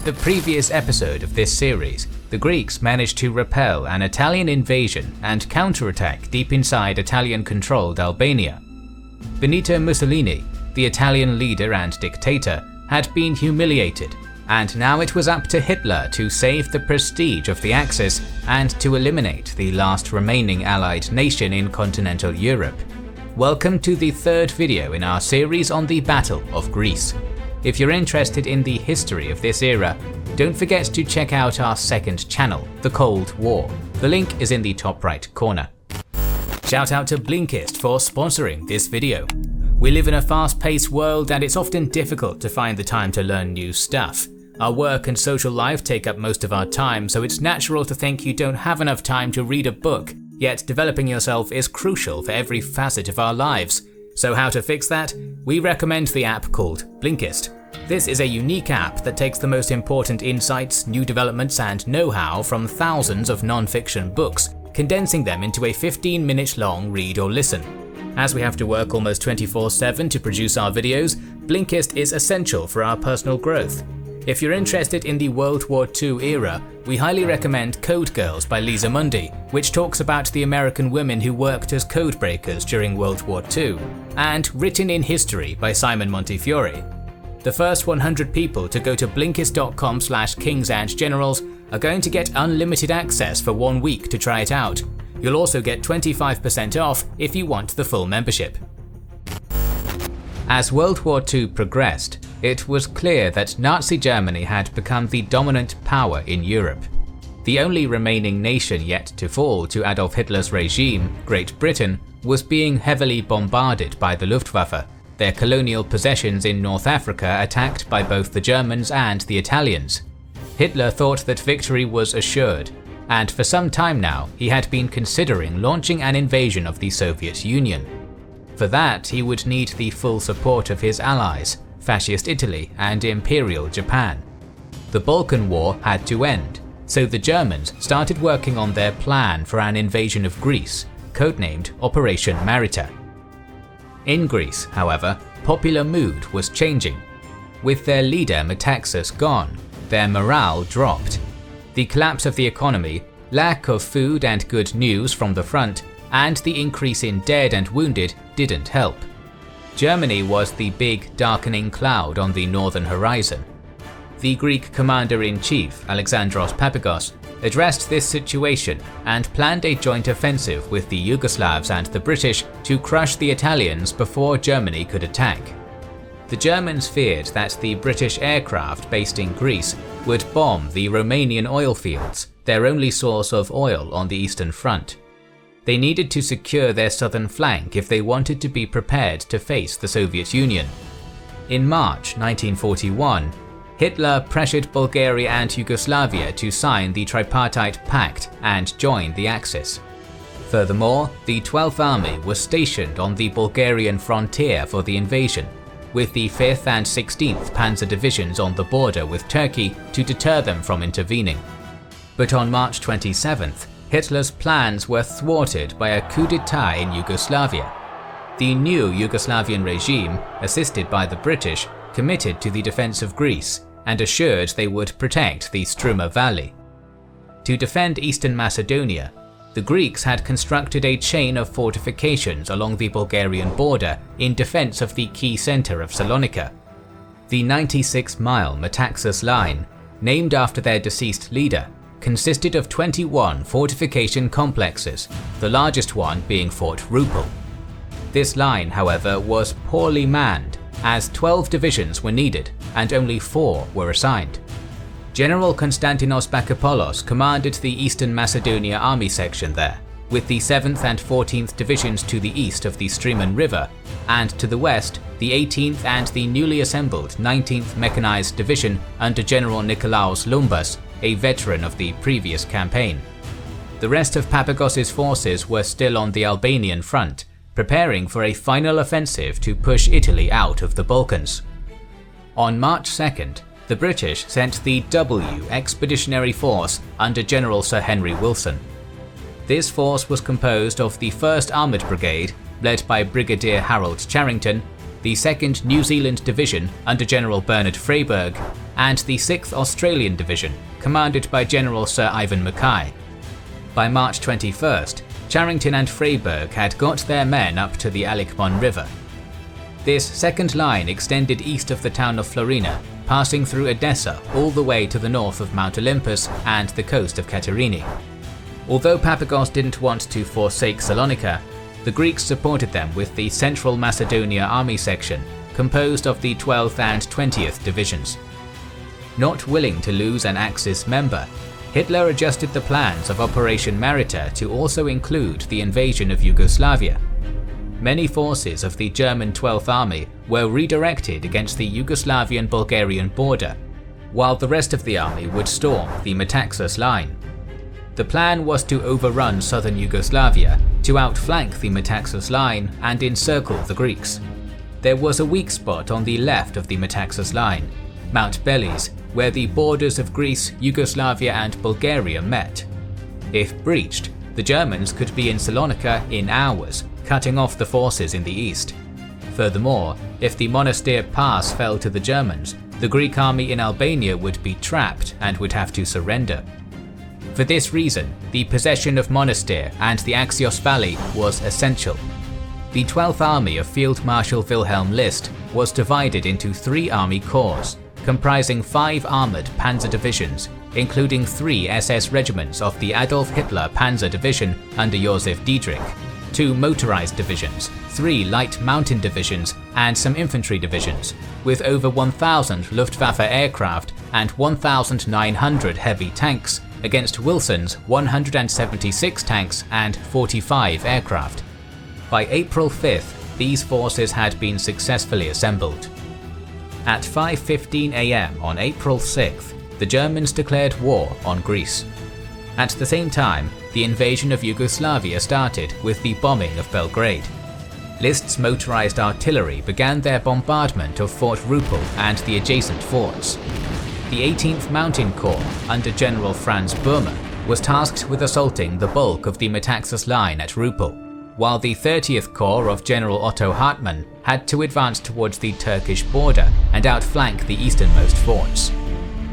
the previous episode of this series, the Greeks managed to repel an Italian invasion and counterattack deep inside Italian-controlled Albania. Benito Mussolini, the Italian leader and dictator, had been humiliated, and now it was up to Hitler to save the prestige of the Axis and to eliminate the last remaining Allied nation in continental Europe. Welcome to the third video in our series on the Battle of Greece. If you're interested in the history of this era, don't forget to check out our second channel, The Cold War. The link is in the top right corner. Shout out to Blinkist for sponsoring this video. We live in a fast-paced world and it's often difficult to find the time to learn new stuff. Our work and social life take up most of our time, so it's natural to think you don't have enough time to read a book, yet developing yourself is crucial for every facet of our lives. So how to fix that? We recommend the app called Blinkist. This is a unique app that takes the most important insights, new developments and know-how from thousands of non-fiction books, condensing them into a 15-minute long read or listen. As we have to work almost 24/7 to produce our videos, Blinkist is essential for our personal growth. If you're interested in the World War II era, we highly recommend Code Girls by Lisa Mundy, which talks about the American women who worked as code breakers during World War II, and Written in History by Simon Montefiore. The first 100 people to go to blinkist.com/kingsandgenerals are going to get unlimited access for 1 week to try it out. You'll also get 25% off if you want the full membership. As World War II progressed, it was clear that Nazi Germany had become the dominant power in Europe. The only remaining nation yet to fall to Adolf Hitler's regime, Great Britain, was being heavily bombarded by the Luftwaffe, their colonial possessions in North Africa attacked by both the Germans and the Italians. Hitler thought that victory was assured, and for some time now he had been considering launching an invasion of the Soviet Union. For that, he would need the full support of his allies, Fascist Italy and Imperial Japan. The Balkan War had to end, so the Germans started working on their plan for an invasion of Greece, codenamed Operation Marita. In Greece, however, popular mood was changing. With their leader Metaxas gone, their morale dropped. The collapse of the economy, lack of food and good news from the front, and the increase in dead and wounded didn't help. Germany was the big darkening cloud on the northern horizon. The Greek commander-in-chief, Alexandros Papagos, addressed this situation and planned a joint offensive with the Yugoslavs and the British to crush the Italians before Germany could attack. The Germans feared that the British aircraft based in Greece would bomb the Romanian oil fields, their only source of oil on the Eastern Front. They needed to secure their southern flank if they wanted to be prepared to face the Soviet Union. In March 1941, Hitler pressured Bulgaria and Yugoslavia to sign the Tripartite Pact and join the Axis. Furthermore, the 12th Army was stationed on the Bulgarian frontier for the invasion, with the 5th and 16th Panzer Divisions on the border with Turkey to deter them from intervening. But on March 27th, Hitler's plans were thwarted by a coup d'état in Yugoslavia. The new Yugoslavian regime, assisted by the British, committed to the defense of Greece and assured they would protect the Struma Valley. To defend eastern Macedonia, the Greeks had constructed a chain of fortifications along the Bulgarian border in defense of the key center of Salonika. The 96-mile Metaxas line, named after their deceased leader, consisted of 21 fortification complexes, the largest one being Fort Rupel. This line, however, was poorly manned, as 12 divisions were needed and only 4 were assigned. General Konstantinos Bakopoulos commanded the Eastern Macedonia Army section there, with the 7th and 14th Divisions to the east of the Strymon River, and to the west, the 18th and the newly assembled 19th Mechanized Division under General Nikolaos Lumbas, a veteran of the previous campaign. The rest of Papagos's forces were still on the Albanian front, preparing for a final offensive to push Italy out of the Balkans. On March 2nd, the British sent the W Expeditionary Force under General Sir Henry Wilson. This force was composed of the 1st Armoured Brigade, led by Brigadier Harold Charrington, the 2nd New Zealand Division under General Bernard Freyberg, and the 6th Australian Division, commanded by General Sir Ivan Mackay. By March 21st, Charrington and Freyberg had got their men up to the Aliakmon River. This second line extended east of the town of Florina, passing through Edessa all the way to the north of Mount Olympus and the coast of Katerini. Although Papagos didn't want to forsake Salonika, the Greeks supported them with the Central Macedonia Army Section, composed of the 12th and 20th Divisions. Not willing to lose an Axis member, Hitler adjusted the plans of Operation Marita to also include the invasion of Yugoslavia. Many forces of the German 12th Army were redirected against the Yugoslavian-Bulgarian border, while the rest of the army would storm the Metaxas line. The plan was to overrun southern Yugoslavia, to outflank the Metaxas line and encircle the Greeks. There was a weak spot on the left of the Metaxas line, Mount Belis, where the borders of Greece, Yugoslavia and Bulgaria met. If breached, the Germans could be in Salonika in hours, cutting off the forces in the east. Furthermore, if the Monastir Pass fell to the Germans, the Greek army in Albania would be trapped and would have to surrender. For this reason, the possession of Monastir and the Axios Valley was essential. The 12th Army of Field Marshal Wilhelm List was divided into 3 army corps, comprising 5 armoured panzer divisions, including 3 SS regiments of the Adolf Hitler Panzer Division under Josef Dietrich, 2 motorized divisions, 3 light mountain divisions, and some infantry divisions, with over 1,000 Luftwaffe aircraft and 1,900 heavy tanks against Wilson's 176 tanks and 45 aircraft. By April 5th, these forces had been successfully assembled. At 5:15 am on April 6th, the Germans declared war on Greece. At the same time, the invasion of Yugoslavia started with the bombing of Belgrade. List's motorized artillery began their bombardment of Fort Rupel and the adjacent forts. The 18th Mountain Corps, under General Franz Böhmer, was tasked with assaulting the bulk of the Metaxas line at Rupel, while the 30th Corps of General Otto Hartmann had to advance towards the Turkish border and outflank the easternmost forts.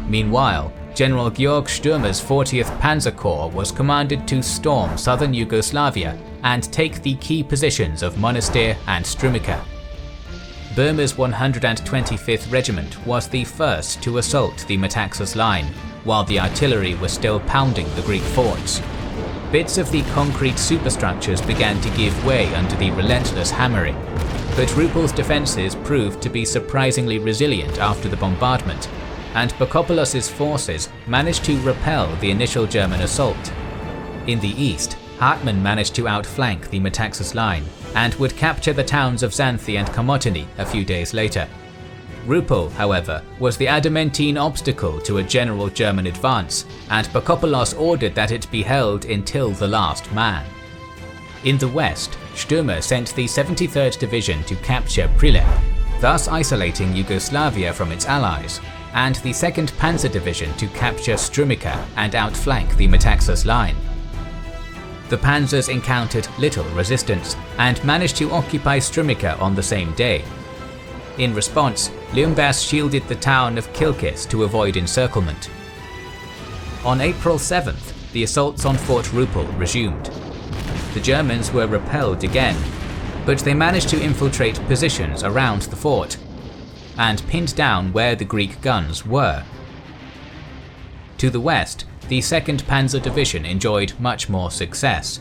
Meanwhile, General Georg Stürmer's 40th Panzer Corps was commanded to storm southern Yugoslavia and take the key positions of Monastir and Strumica. Böhmer's 125th Regiment was the first to assault the Metaxas line, while the artillery was still pounding the Greek forts. Bits of the concrete superstructures began to give way under the relentless hammering, but Rupel's defences proved to be surprisingly resilient after the bombardment, and Bokopoulos' forces managed to repel the initial German assault. In the east, Hartmann managed to outflank the Metaxas line and would capture the towns of Xanthi and Komotini a few days later. Rupel, however, was the adamantine obstacle to a general German advance, and Bokopoulos ordered that it be held until the last man. In the west, Stürmer sent the 73rd Division to capture Prilep, thus isolating Yugoslavia from its allies, and the 2nd Panzer Division to capture Strumica and outflank the Metaxas line. The panzers encountered little resistance and managed to occupy Strumica on the same day. In response, Lumbas shielded the town of Kilkis to avoid encirclement. On April 7th, the assaults on Fort Rupel resumed. The Germans were repelled again, but they managed to infiltrate positions around the fort and pinned down where the Greek guns were. To the west, the 2nd Panzer Division enjoyed much more success,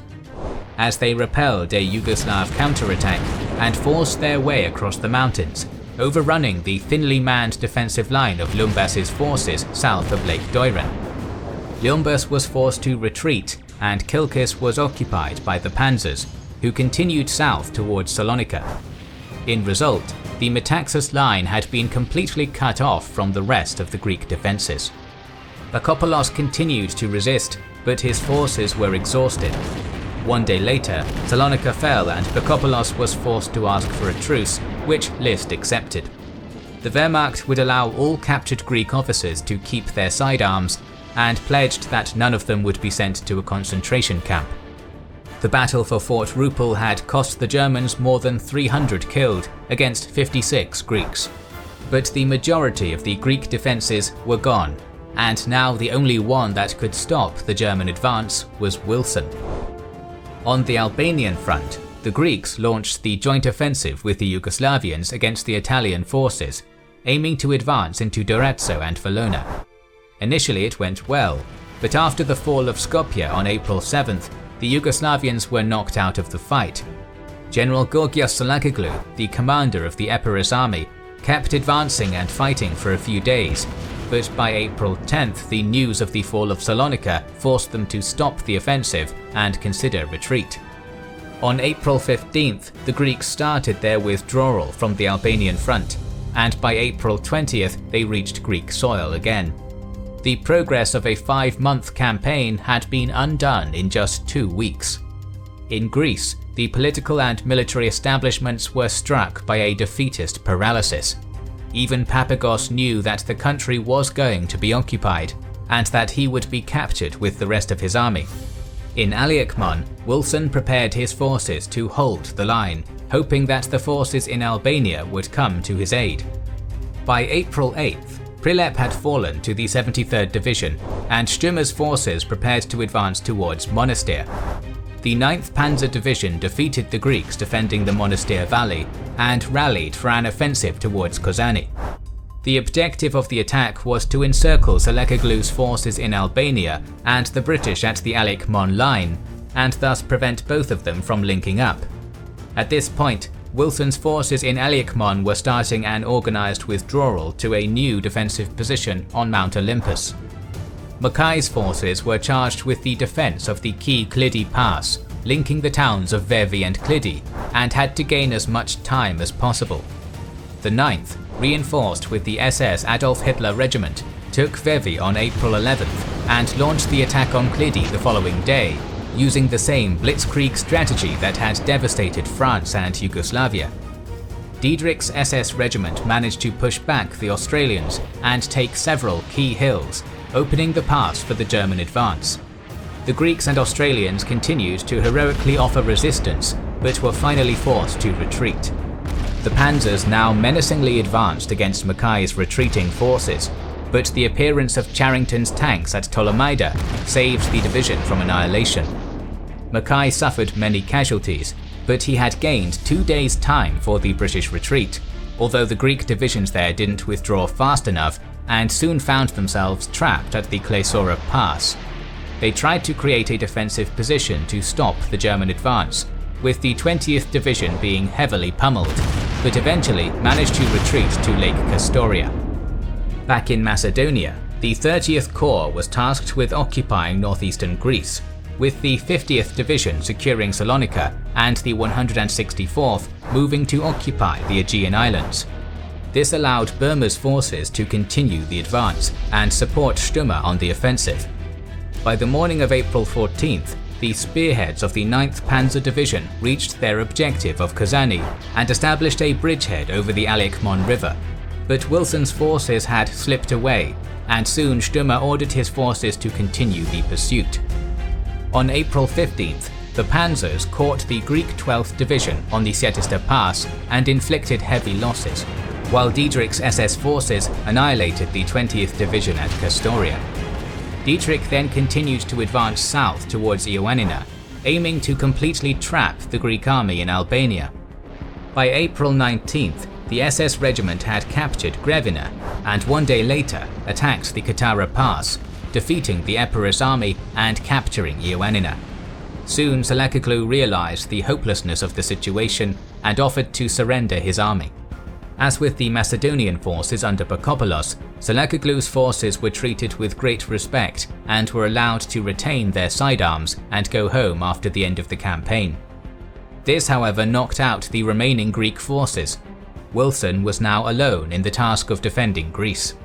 as they repelled a Yugoslav counterattack and forced their way across the mountains, overrunning the thinly manned defensive line of Lumbas's forces south of Lake Doiran. Lumbas was forced to retreat, and Kilkis was occupied by the panzers, who continued south towards Salonika. In result, the Metaxas line had been completely cut off from the rest of the Greek defences. Bokopoulos continued to resist, but his forces were exhausted. One day later, Salonika fell and Bokopoulos was forced to ask for a truce, which List accepted. The Wehrmacht would allow all captured Greek officers to keep their sidearms, and pledged that none of them would be sent to a concentration camp. The battle for Fort Rupel had cost the Germans more than 300 killed against 56 Greeks. but the majority of the Greek defences were gone, and now the only one that could stop the German advance was Wilson. On the Albanian front, the Greeks launched the joint offensive with the Yugoslavians against the Italian forces, aiming to advance into Durazzo and Valona. Initially it went well, but after the fall of Skopje on April 7th, the Yugoslavians were knocked out of the fight. General Gorgios Salakoglu, the commander of the Epirus army, kept advancing and fighting for a few days, but by April 10th the news of the fall of Salonika forced them to stop the offensive and consider retreat. On April 15th, the Greeks started their withdrawal from the Albanian front, and by April 20th they reached Greek soil again. The progress of a 5-month campaign had been undone in just 2 weeks. In Greece, the political and military establishments were struck by a defeatist paralysis. Even Papagos knew that the country was going to be occupied, and that he would be captured with the rest of his army. In Aliakmon, Wilson prepared his forces to hold the line, hoping that the forces in Albania would come to his aid. By April 8th, Prilep had fallen to the 73rd Division, and Sturmer's forces prepared to advance towards Monastir. The 9th Panzer Division defeated the Greeks defending the Monastir Valley and rallied for an offensive towards Kozani. The objective of the attack was to encircle Salakoglu's forces in Albania and the British at the Aliakmon line, and thus prevent both of them from linking up. At this point, Wilson's forces in Aliakmon were starting an organised withdrawal to a new defensive position on Mount Olympus. Mackay's forces were charged with the defence of the key Klidi Pass, linking the towns of Vevi and Klidi, and had to gain as much time as possible. The 9th, reinforced with the SS Adolf Hitler Regiment, took Vevi on April 11th and launched the attack on Klidi the following day, using the same blitzkrieg strategy that had devastated France and Yugoslavia. Diedrich's SS regiment managed to push back the Australians and take several key hills, opening the pass for the German advance. The Greeks and Australians continued to heroically offer resistance, but were finally forced to retreat. The panzers now menacingly advanced against Mackay's retreating forces, but the appearance of Charrington's tanks at Tolemaida saved the division from annihilation. Mackay suffered many casualties, but he had gained 2 days' time for the British retreat, although the Greek divisions there didn't withdraw fast enough and soon found themselves trapped at the Klesora Pass. They tried to create a defensive position to stop the German advance, with the 20th Division being heavily pummeled, but eventually managed to retreat to Lake Kastoria. Back in Macedonia, the 30th Corps was tasked with occupying northeastern Greece, with the 50th Division securing Salonika and the 164th moving to occupy the Aegean Islands. This allowed Burma's forces to continue the advance and support Sturmer on the offensive. By the morning of April 14th, the spearheads of the 9th Panzer Division reached their objective of Kozani and established a bridgehead over the Aliakmon River. But Wilson's forces had slipped away, and soon Sturmer ordered his forces to continue the pursuit. On April 15th, the panzers caught the Greek 12th Division on the Sietista Pass and inflicted heavy losses, while Diedrich's SS forces annihilated the 20th Division at Kastoria. Diedrich then continued to advance south towards Ioannina, aiming to completely trap the Greek army in Albania. By April 19th, the SS regiment had captured Grevina and 1 day later attacked the Katara Pass, defeating the Epirus army and capturing Ioannina. Soon Salakoglu realized the hopelessness of the situation and offered to surrender his army. As with the Macedonian forces under Pakopolos, Salakoglu's forces were treated with great respect and were allowed to retain their sidearms and go home after the end of the campaign. This, however, knocked out the remaining Greek forces. Wilson was now alone in the task of defending Greece.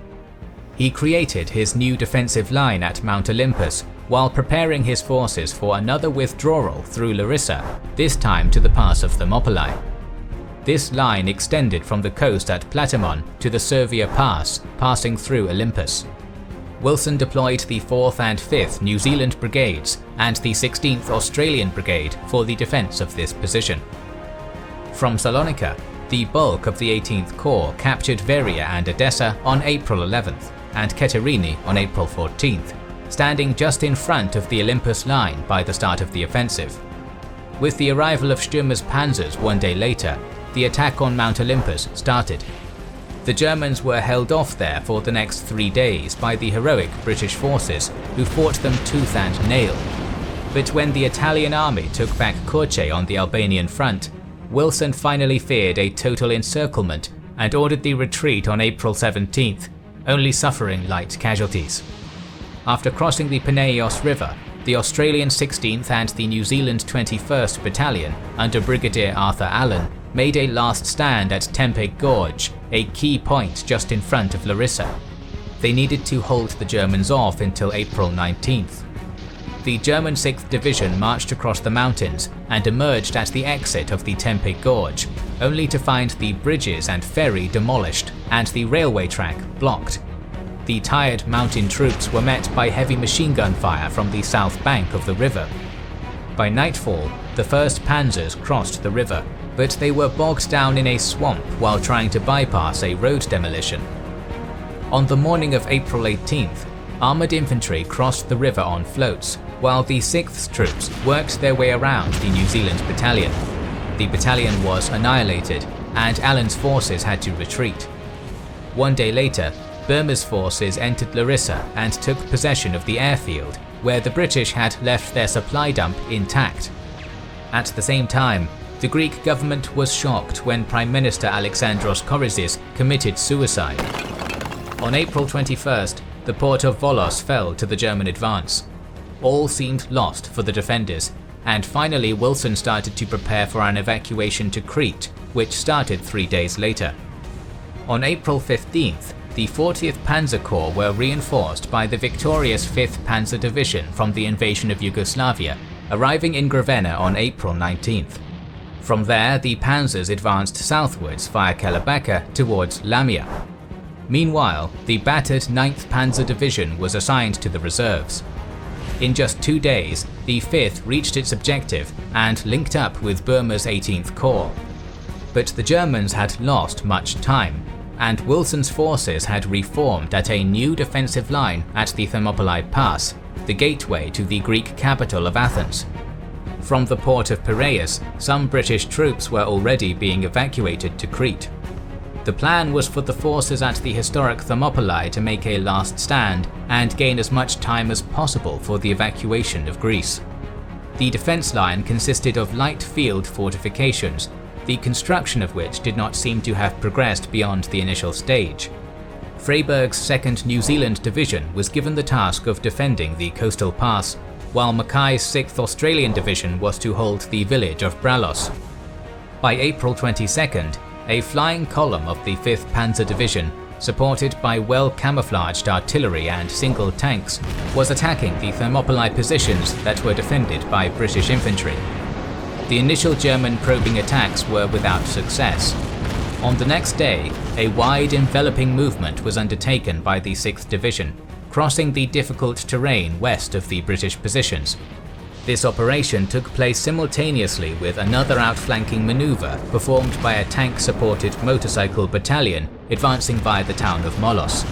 He created his new defensive line at Mount Olympus while preparing his forces for another withdrawal through Larissa, this time to the pass of Thermopylae. This line extended from the coast at Platamon to the Servia Pass, passing through Olympus. Wilson deployed the 4th and 5th New Zealand Brigades and the 16th Australian Brigade for the defence of this position. From Salonika, The bulk of the 18th Corps captured Veria and Edessa on April 11th and Katerini on April 14th, standing just in front of the Olympus line by the start of the offensive. With the arrival of Stürmer's panzers one day later, the attack on Mount Olympus started. The Germans were held off there for the next 3 days by the heroic British forces, who fought them tooth and nail. But when the Italian army took back Korce on the Albanian front, Wilson finally feared a total encirclement and ordered the retreat on April 17th, only suffering light casualties. After crossing the Pineios River, the Australian 16th and the New Zealand 21st Battalion under Brigadier Arthur Allen made a last stand at Tempe Gorge, a key point just in front of Larissa. They needed to hold the Germans off until April 19th. The German 6th Division marched across the mountains and emerged at the exit of the Tempe Gorge, only to find the bridges and ferry demolished and the railway track blocked. The tired mountain troops were met by heavy machine gun fire from the south bank of the river. By nightfall, the 1st Panzers crossed the river, but they were bogged down in a swamp while trying to bypass a road demolition. On the morning of April 18th, armoured infantry crossed the river on floats, while the 6th troops worked their way around the New Zealand battalion. The battalion was annihilated, and Allen's forces had to retreat. One day later, Burma's forces entered Larissa and took possession of the airfield, where the British had left their supply dump intact. At the same time, the Greek government was shocked when Prime Minister Alexandros Korizis committed suicide. On April 21st, the port of Volos fell to the German advance. All seemed lost for the defenders, and finally Wilson started to prepare for an evacuation to Crete, which started 3 days later. On April 15th, the 40th Panzer Corps were reinforced by the victorious 5th Panzer Division from the invasion of Yugoslavia, arriving in Grevena on April 19th. From there, the panzers advanced southwards via Kelebeka towards Lamia. Meanwhile, the battered 9th Panzer Division was assigned to the reserves. In just 2 days, the 5th reached its objective and linked up with Burma's 18th Corps. But the Germans had lost much time, and Wilson's forces had reformed at a new defensive line at the Thermopylae Pass, the gateway to the Greek capital of Athens. From the port of Piraeus, some British troops were already being evacuated to Crete. The plan was for the forces at the historic Thermopylae to make a last stand and gain as much time as possible for the evacuation of Greece. The defence line consisted of light field fortifications, the construction of which did not seem to have progressed beyond the initial stage. Freyberg's 2nd New Zealand Division was given the task of defending the coastal pass, while Mackay's 6th Australian Division was to hold the village of Bralos. By April 22nd, a flying column of the 5th Panzer Division, supported by well-camouflaged artillery and single tanks, was attacking the Thermopylae positions that were defended by British infantry. The initial German probing attacks were without success. On the next day, a wide enveloping movement was undertaken by the 6th Division, crossing the difficult terrain west of the British positions. This operation took place simultaneously with another outflanking maneuver performed by a tank-supported motorcycle battalion advancing via the town of Molos.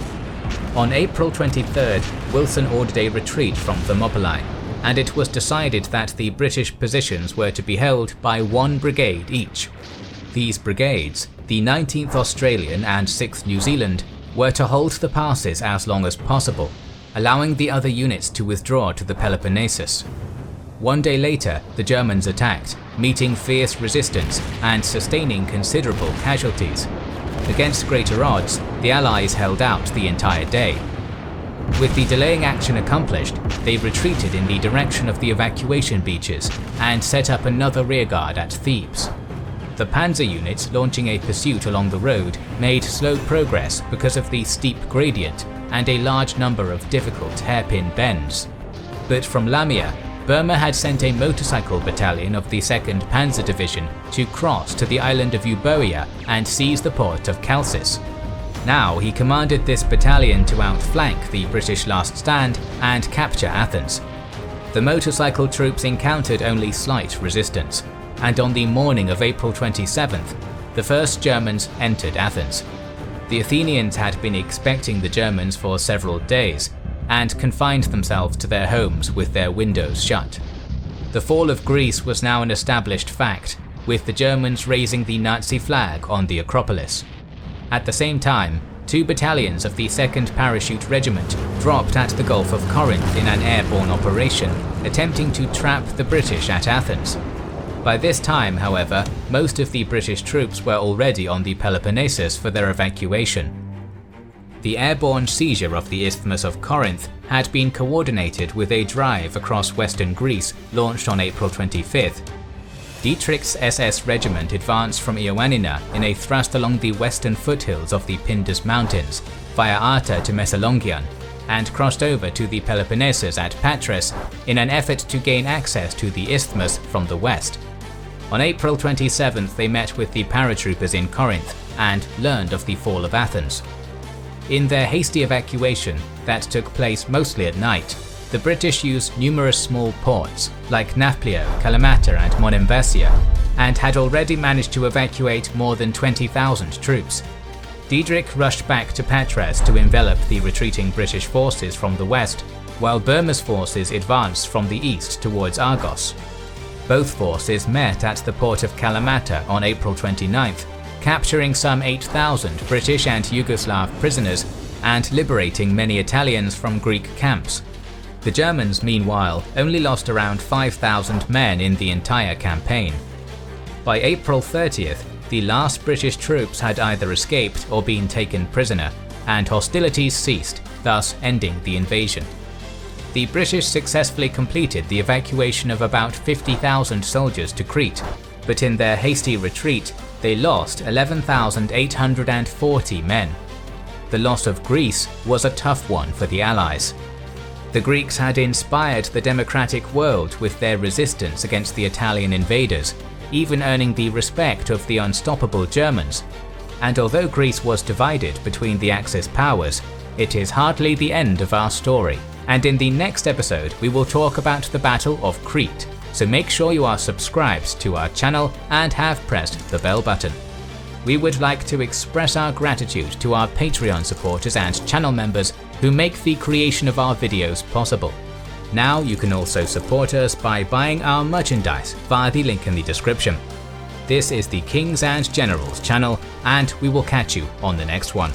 On April 23rd, Wilson ordered a retreat from Thermopylae, and it was decided that the British positions were to be held by 1 brigade each. These brigades, the 19th Australian and 6th New Zealand, were to hold the passes as long as possible, allowing the other units to withdraw to the Peloponnesus. One day later, the Germans attacked, meeting fierce resistance and sustaining considerable casualties. Against greater odds, the Allies held out the entire day. With the delaying action accomplished, they retreated in the direction of the evacuation beaches and set up another rearguard at Thebes. The panzer units launching a pursuit along the road made slow progress because of the steep gradient and a large number of difficult hairpin bends. But from Lamia, Burma had sent a motorcycle battalion of the 2nd Panzer Division to cross to the island of Euboea and seize the port of Chalcis. Now he commanded this battalion to outflank the British last stand and capture Athens. The motorcycle troops encountered only slight resistance, and on the morning of April 27th, the first Germans entered Athens. The Athenians had been expecting the Germans for several days, and confined themselves to their homes with their windows shut. The fall of Greece was now an established fact, with the Germans raising the Nazi flag on the Acropolis. At the same time, 2 battalions of the 2nd Parachute Regiment dropped at the Gulf of Corinth in an airborne operation, attempting to trap the British at Athens. By this time, however, most of the British troops were already on the Peloponnesus for their evacuation. The airborne seizure of the Isthmus of Corinth had been coordinated with a drive across western Greece launched on April 25th. Dietrich's SS regiment advanced from Ioannina in a thrust along the western foothills of the Pindus Mountains, via Arta to Messalongion, and crossed over to the Peloponnesus at Patras in an effort to gain access to the isthmus from the west. On April 27th they met with the paratroopers in Corinth and learned of the fall of Athens. In their hasty evacuation, that took place mostly at night, the British used numerous small ports like Nafplio, Kalamata and Monemvasia, and had already managed to evacuate more than 20,000 troops. Diedrich rushed back to Patras to envelop the retreating British forces from the west, while Boehmer's forces advanced from the east towards Argos. Both forces met at the port of Kalamata on April 29th, capturing some 8,000 British and Yugoslav prisoners and liberating many Italians from Greek camps. The Germans, meanwhile, only lost around 5,000 men in the entire campaign. By April 30th, the last British troops had either escaped or been taken prisoner, and hostilities ceased, thus ending the invasion. The British successfully completed the evacuation of about 50,000 soldiers to Crete, but in their hasty retreat, they lost 11,840 men. The loss of Greece was a tough one for the Allies. The Greeks had inspired the democratic world with their resistance against the Italian invaders, even earning the respect of the unstoppable Germans. And although Greece was divided between the Axis powers, it is hardly the end of our story. And in the next episode, we will talk about the Battle of Crete, so make sure you are subscribed to our channel and have pressed the bell button. We would like to express our gratitude to our Patreon supporters and channel members who make the creation of our videos possible. Now you can also support us by buying our merchandise via the link in the description. This is the Kings and Generals channel, and we will catch you on the next one.